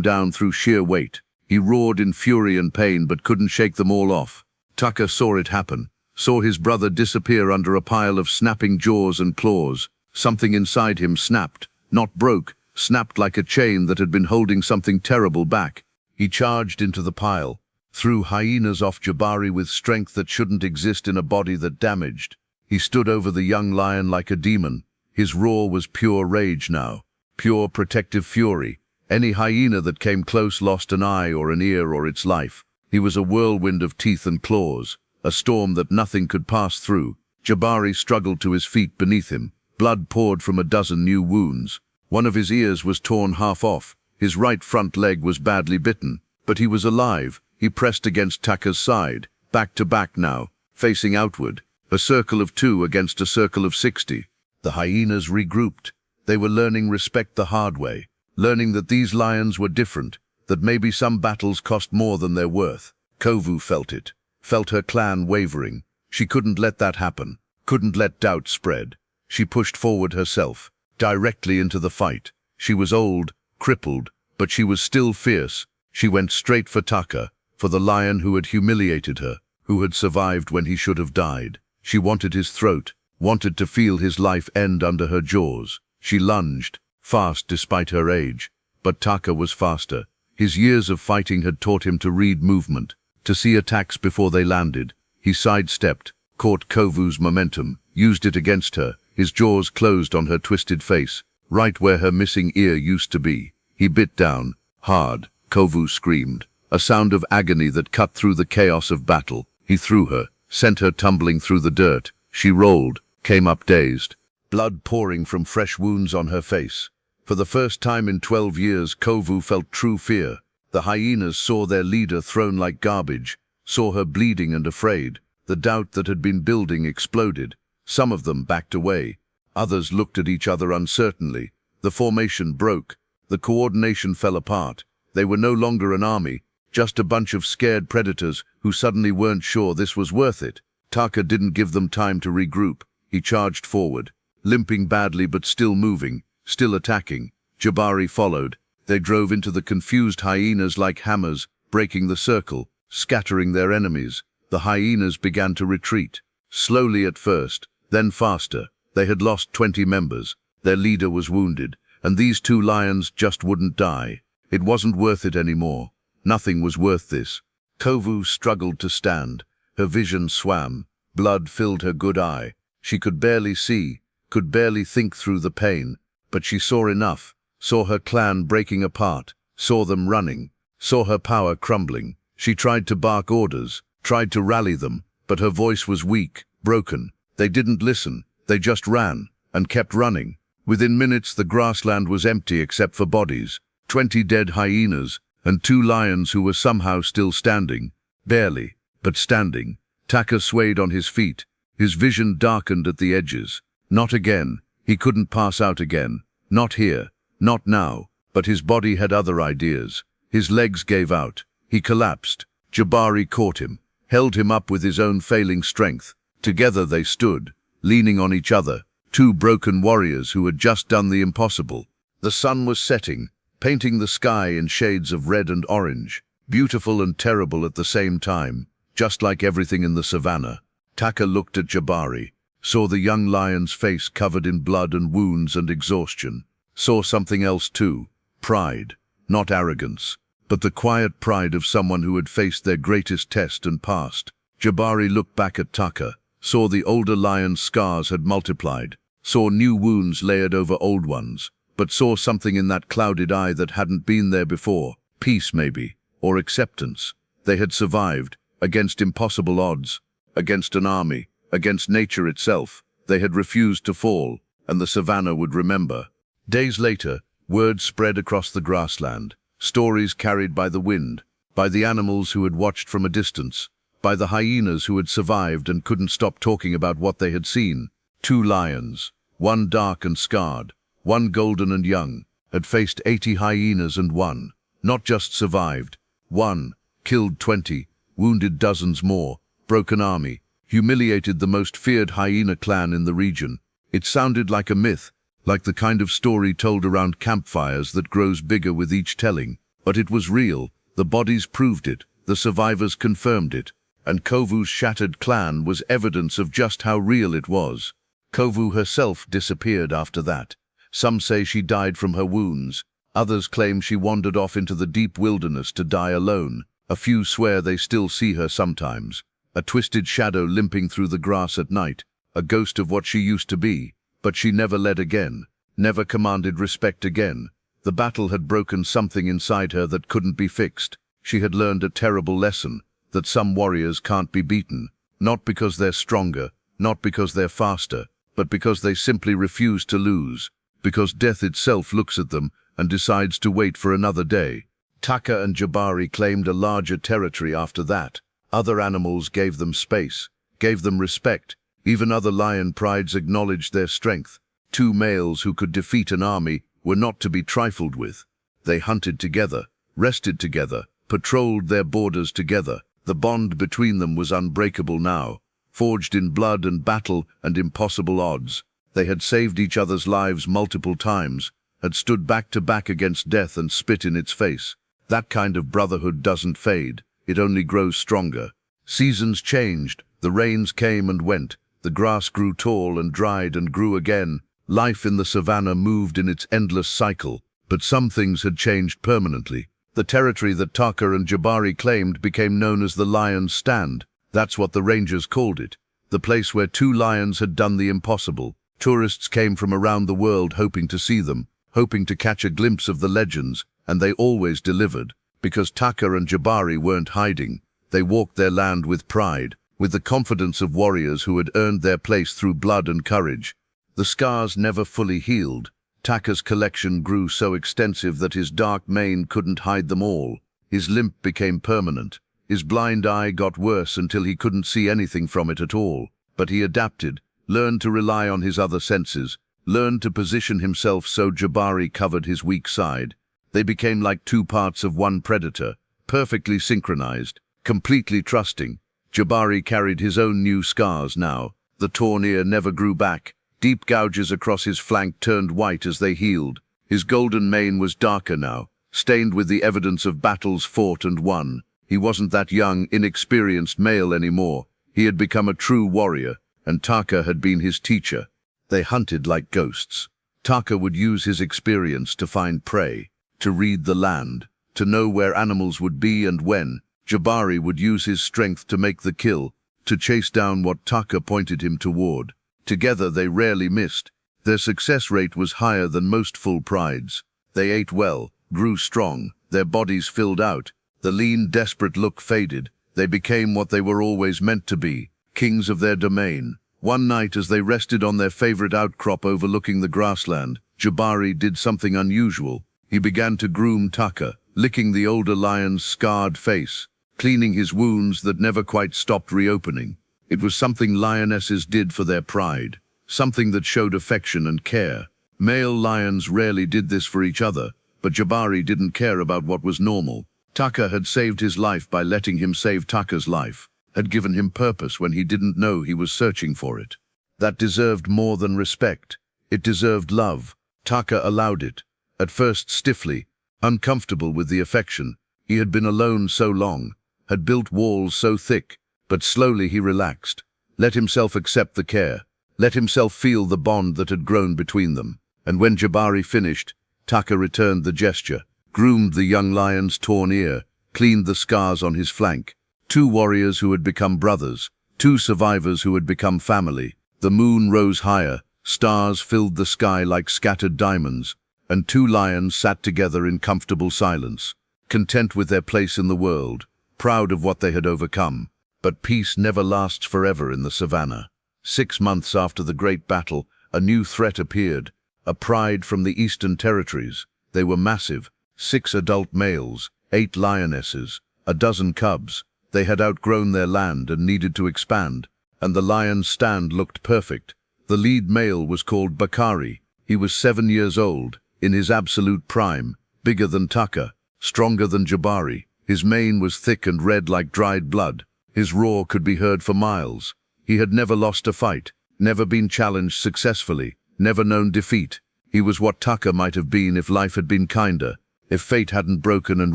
down through sheer weight. He roared in fury and pain but couldn't shake them all off. Taka saw it happen, saw his brother disappear under a pile of snapping jaws and claws. Something inside him snapped, not broke, snapped like a chain that had been holding something terrible back. He charged into the pile, threw hyenas off Jabari with strength that shouldn't exist in a body that damaged. He stood over the young lion like a demon. His roar was pure rage now, pure protective fury. Any hyena that came close lost an eye or an ear or its life. He was a whirlwind of teeth and claws, a storm that nothing could pass through. Jabari struggled to his feet beneath him. Blood poured from a dozen new wounds. One of his ears was torn half off. His right front leg was badly bitten. But he was alive. He pressed against Taka's side, back to back now, facing outward. A circle of 2 against a circle of 60. The hyenas regrouped. They were learning respect the hard way. Learning that these lions were different, that maybe some battles cost more than their worth. Kovu felt it, felt her clan wavering. She couldn't let that happen, couldn't let doubt spread. She pushed forward herself, directly into the fight. She was old, crippled, but she was still fierce. She went straight for Taka, for the lion who had humiliated her, who had survived when he should have died. She wanted his throat, wanted to feel his life end under her jaws. She lunged, fast despite her age. But Taka was faster. His years of fighting had taught him to read movement, to see attacks before they landed. He sidestepped, caught Kovu's momentum, used it against her. His jaws closed on her twisted face, right where her missing ear used to be. He bit down, hard. Kovu screamed, a sound of agony that cut through the chaos of battle. He threw her, sent her tumbling through the dirt. She rolled, came up dazed, blood pouring from fresh wounds on her face. For the first time in 12 years, Kovu felt true fear. The hyenas saw their leader thrown like garbage, saw her bleeding and afraid. The doubt that had been building exploded. Some of them backed away. Others looked at each other uncertainly. The formation broke. The coordination fell apart. They were no longer an army, just a bunch of scared predators who suddenly weren't sure this was worth it. Taka didn't give them time to regroup. He charged forward, limping badly but still moving, still attacking. Jabari followed. They drove into the confused hyenas like hammers, breaking the circle, scattering their enemies. The hyenas began to retreat, slowly at first, then faster. They had lost 20 members. Their leader was wounded, and these 2 lions just wouldn't die. It wasn't worth it anymore. Nothing was worth this. Kovu struggled to stand. Her vision swam. Blood filled her good eye. She could barely see, could barely think through the pain, but she saw enough, saw her clan breaking apart, saw them running, saw her power crumbling. She tried to bark orders, tried to rally them, but her voice was weak, broken. They didn't listen. They just ran, and kept running. Within minutes the grassland was empty except for bodies. 20 dead hyenas, and 2 lions who were somehow still standing. Barely, but standing. Taka swayed on his feet. His vision darkened at the edges. Not again. He couldn't pass out again. Not here. Not now. But his body had other ideas. His legs gave out. He collapsed. Jabari caught him, held him up with his own failing strength. Together they stood, leaning on each other, 2 broken warriors who had just done the impossible. The sun was setting, painting the sky in shades of red and orange, beautiful and terrible at the same time, just like everything in the savannah. Taka looked at Jabari, saw the young lion's face covered in blood and wounds and exhaustion, saw something else too, pride, not arrogance, but the quiet pride of someone who had faced their greatest test and passed. Jabari looked back at Taka, saw the older lion's scars had multiplied, saw new wounds layered over old ones, but saw something in that clouded eye that hadn't been there before. Peace, maybe, or acceptance. They had survived, against impossible odds, against an army, against nature itself. They had refused to fall, and the savannah would remember. Days later, word spread across the grassland, stories carried by the wind, by the animals who had watched from a distance, by the hyenas who had survived and couldn't stop talking about what they had seen. 2 lions, one dark and scarred, one golden and young, had faced 80 hyenas and one, not just survived, one, killed 20, wounded dozens more, broke an army, humiliated the most feared hyena clan in the region. It sounded like a myth, like the kind of story told around campfires that grows bigger with each telling. But it was real. The bodies proved it, the survivors confirmed it, and Kovu's shattered clan was evidence of just how real it was. Kovu herself disappeared after that. Some say she died from her wounds. Others claim she wandered off into the deep wilderness to die alone. A few swear they still see her sometimes. A twisted shadow limping through the grass at night, a ghost of what she used to be. But she never led again, never commanded respect again. The battle had broken something inside her that couldn't be fixed. She had learned a terrible lesson, that some warriors can't be beaten, not because they're stronger, not because they're faster, but because they simply refuse to lose, because death itself looks at them and decides to wait for another day. Taka and Jabari claimed a larger territory after that. Other animals gave them space, gave them respect. Even other lion prides acknowledged their strength. 2 males who could defeat an army were not to be trifled with. They hunted together, rested together, patrolled their borders together. The bond between them was unbreakable now, forged in blood and battle and impossible odds. They had saved each other's lives multiple times, had stood back to back against death and spit in its face. That kind of brotherhood doesn't fade, it only grows stronger. Seasons changed, the rains came and went. The grass grew tall and dried and grew again. Life in the savannah moved in its endless cycle, but some things had changed permanently. The territory that Taka and Jabari claimed became known as the Lion's Stand. That's what the rangers called it. The place where 2 lions had done the impossible. Tourists came from around the world hoping to see them, hoping to catch a glimpse of the legends, and they always delivered. Because Taka and Jabari weren't hiding. They walked their land with pride, with the confidence of warriors who had earned their place through blood and courage. The scars never fully healed. Taka's collection grew so extensive that his dark mane couldn't hide them all. His limp became permanent. His blind eye got worse until he couldn't see anything from it at all. But he adapted, learned to rely on his other senses, learned to position himself so Jabari covered his weak side. They became like two parts of one predator, perfectly synchronized, completely trusting. Jabari carried his own new scars now. The torn ear never grew back. Deep gouges across his flank turned white as they healed. His golden mane was darker now, stained with the evidence of battles fought and won. He wasn't that young, inexperienced male anymore. He had become a true warrior, and Taka had been his teacher. They hunted like ghosts. Taka would use his experience to find prey, to read the land, to know where animals would be and when. Jabari would use his strength to make the kill, to chase down what Taka pointed him toward. Together they rarely missed. Their success rate was higher than most full prides. They ate well, grew strong, their bodies filled out. The lean, desperate look faded. They became what they were always meant to be, kings of their domain. One night as they rested on their favorite outcrop overlooking the grassland, Jabari did something unusual. He began to groom Taka, licking the older lion's scarred face, cleaning his wounds that never quite stopped reopening. It was something lionesses did for their pride, something that showed affection and care. Male lions rarely did this for each other, but Jabari didn't care about what was normal. Taka had saved his life by letting him save Taka's life, had given him purpose when he didn't know he was searching for it. That deserved more than respect. It deserved love. Taka allowed it, at first stiffly, uncomfortable with the affection. He had been alone so long, had built walls so thick, but slowly he relaxed, let himself accept the care, let himself feel the bond that had grown between them. And when Jabari finished, Taka returned the gesture, groomed the young lion's torn ear, cleaned the scars on his flank. Two warriors who had become brothers, two survivors who had become family. The moon rose higher, stars filled the sky like scattered diamonds, and two lions sat together in comfortable silence, content with their place in the world, proud of what they had overcome. But peace never lasts forever in the savannah. 6 months after the great battle, a new threat appeared, a pride from the eastern territories. They were massive, 6 adult males, 8 lionesses, a dozen cubs. They had outgrown their land and needed to expand, and the lion's stand looked perfect. The lead male was called Bakari. He was 7 years old, in his absolute prime, bigger than Taka, stronger than Jabari. His mane was thick and red like dried blood. His roar could be heard for miles. He had never lost a fight, never been challenged successfully, never known defeat. He was what Taka might have been if life had been kinder, if fate hadn't broken and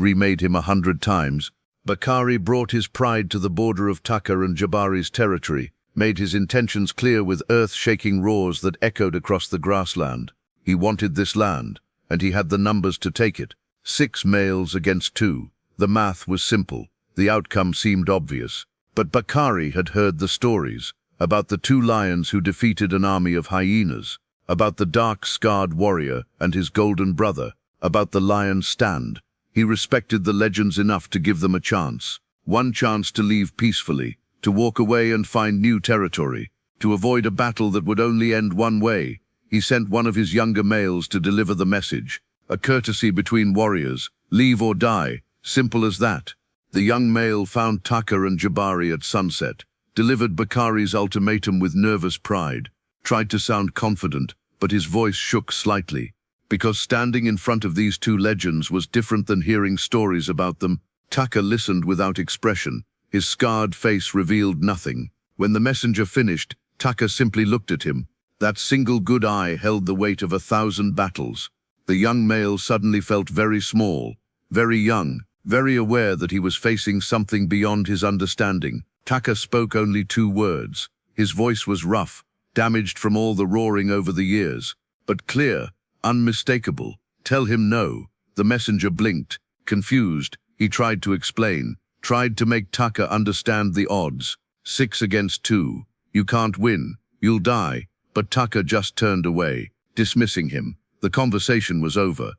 remade him 100 times. Bakari brought his pride to the border of Taka and Jabari's territory, made his intentions clear with earth-shaking roars that echoed across the grassland. He wanted this land, and he had the numbers to take it. 6 males against 2. The math was simple. The outcome seemed obvious. But Bakari had heard the stories, about the 2 lions who defeated an army of hyenas, about the dark-scarred warrior and his golden brother, about the lion's stand. He respected the legends enough to give them a chance. One chance to leave peacefully, to walk away and find new territory, to avoid a battle that would only end one way. He sent one of his younger males to deliver the message. A courtesy between warriors, leave or die, simple as that. The young male found Taka and Jabari at sunset, delivered Bakari's ultimatum with nervous pride, tried to sound confident, but his voice shook slightly. Because standing in front of these 2 legends was different than hearing stories about them. Taka listened without expression. His scarred face revealed nothing. When the messenger finished, Taka simply looked at him. That single good eye held the weight of 1,000 battles. The young male suddenly felt very small, very young, very aware that he was facing something beyond his understanding. Taka spoke only 2 words. His voice was rough, damaged from all the roaring over the years, but clear, unmistakable. Tell him no. The messenger blinked, confused. He tried to explain, tried to make Taka understand the odds. 6 against 2. You can't win. You'll die. But Taka just turned away, dismissing him. The conversation was over.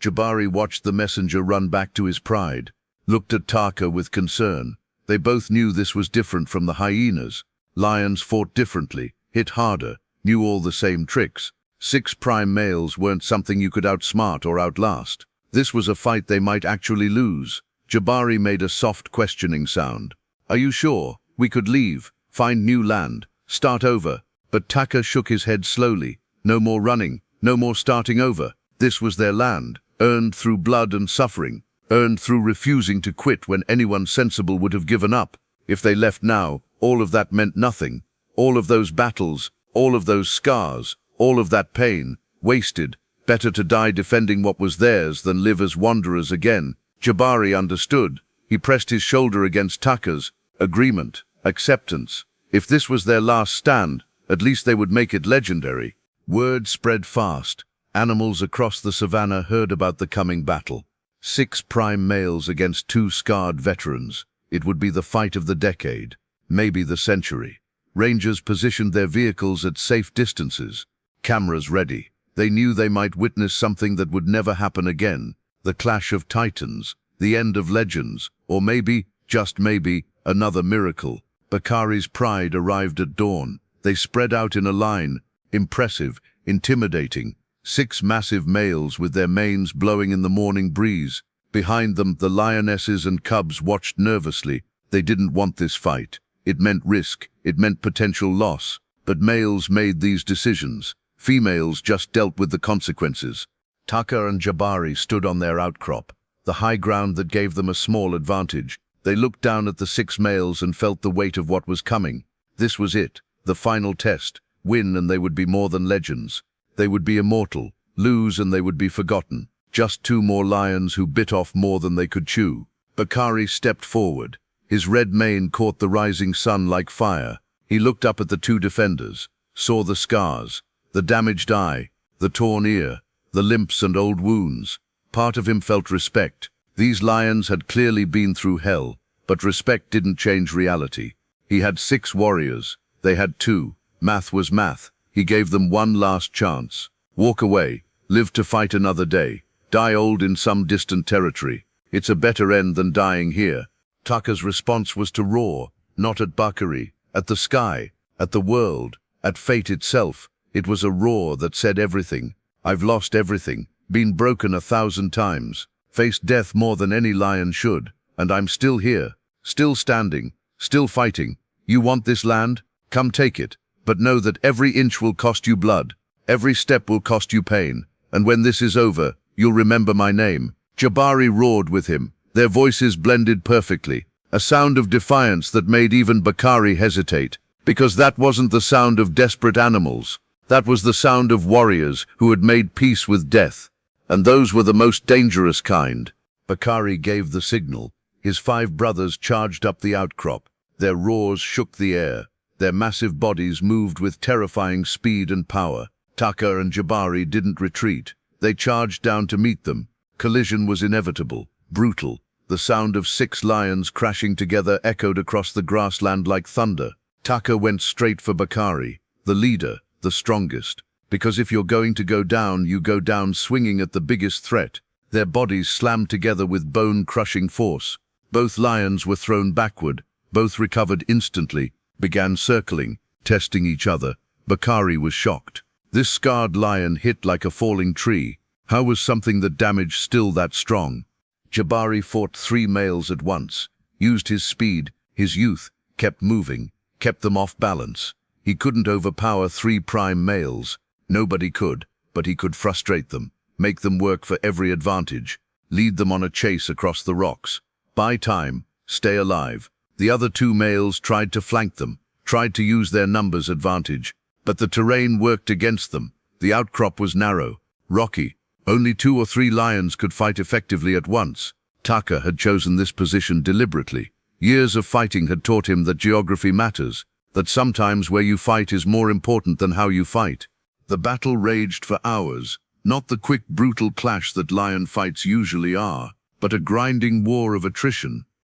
Jabari watched the messenger run back to his pride, looked at Taka with concern. They both knew this was different from the hyenas. Lions fought differently, hit harder, knew all the same tricks. 6 prime males weren't something you could outsmart or outlast. This was a fight they might actually lose. Jabari made a soft questioning sound. "Are you sure? We could leave, find new land, start over." But Taka shook his head slowly. "No more running, no more starting over. This was their land, earned through blood and suffering, earned through refusing to quit when anyone sensible would have given up. If they left now, all of that meant nothing. All of those battles, all of those scars, all of that pain, wasted. Better to die defending what was theirs than live as wanderers again." Jabari understood. He pressed his shoulder against Taka's. Agreement, acceptance. If this was their last stand, at least they would make it legendary. Word spread fast. Animals across the savannah heard about the coming battle. 6 prime males against 2 scarred veterans. It would be the fight of the decade, maybe the century. Rangers positioned their vehicles at safe distances, cameras ready. They knew they might witness something that would never happen again. The clash of titans, the end of legends, or maybe, just maybe, another miracle. Bakari's pride arrived at dawn. They spread out in a line, impressive, intimidating. 6 massive males with their manes blowing in the morning breeze. Behind them, the lionesses and cubs watched nervously. They didn't want this fight. It meant risk. It meant potential loss. But males made these decisions. Females just dealt with the consequences. Taka and Jabari stood on their outcrop, the high ground that gave them a small advantage. They looked down at the 6 males and felt the weight of what was coming. This was it, the final test. Win and they would be more than legends. They would be immortal. Lose and they would be forgotten. Just 2 more lions who bit off more than they could chew. Bakari stepped forward. His red mane caught the rising sun like fire. He looked up at the 2 defenders, saw the scars, the damaged eye, the torn ear, the limps and old wounds. Part of him felt respect. These lions had clearly been through hell, but respect didn't change reality. He had 6 warriors. They had 2. Math was math. He gave them one last chance. Walk away, live to fight another day, die old in some distant territory. It's a better end than dying here. Taka's response was to roar, not at Bakari, at the sky, at the world, at fate itself. It was a roar that said everything. "I've lost everything, been broken 1,000 times, faced death more than any lion should, and I'm still here, still standing, still fighting. You want this land? Come take it. But know that every inch will cost you blood, every step will cost you pain, and when this is over, you'll remember my name." Jabari roared with him. Their voices blended perfectly, a sound of defiance that made even Bakari hesitate, because that wasn't the sound of desperate animals. That was the sound of warriors who had made peace with death, and those were the most dangerous kind. Bakari gave the signal. His 5 brothers charged up the outcrop. Their roars shook the air. Their massive bodies moved with terrifying speed and power. Taka and Jabari didn't retreat. They charged down to meet them. Collision was inevitable, brutal. The sound of 6 lions crashing together echoed across the grassland like thunder. Taka went straight for Bakari, the leader, the strongest. Because if you're going to go down, you go down swinging at the biggest threat. Their bodies slammed together with bone-crushing force. Both lions were thrown backward. Both recovered instantly, began circling, testing each other. Bakari was shocked. This scarred lion hit like a falling tree. How was something that damaged still that strong? Jabari fought 3 males at once, used his speed, his youth, kept moving, kept them off balance. He couldn't overpower 3 prime males. Nobody could, but he could frustrate them, make them work for every advantage, lead them on a chase across the rocks. Buy time, stay alive. The other 2 males tried to flank them, tried to use their numbers advantage, but the terrain worked against them. The outcrop was narrow, rocky. Only 2 or 3 lions could fight effectively at once. Taka had chosen this position deliberately. Years of fighting had taught him that geography matters, that sometimes where you fight is more important than how you fight. The battle raged for hours, not the quick, brutal clash that lion fights usually are, but a grinding war of attrition.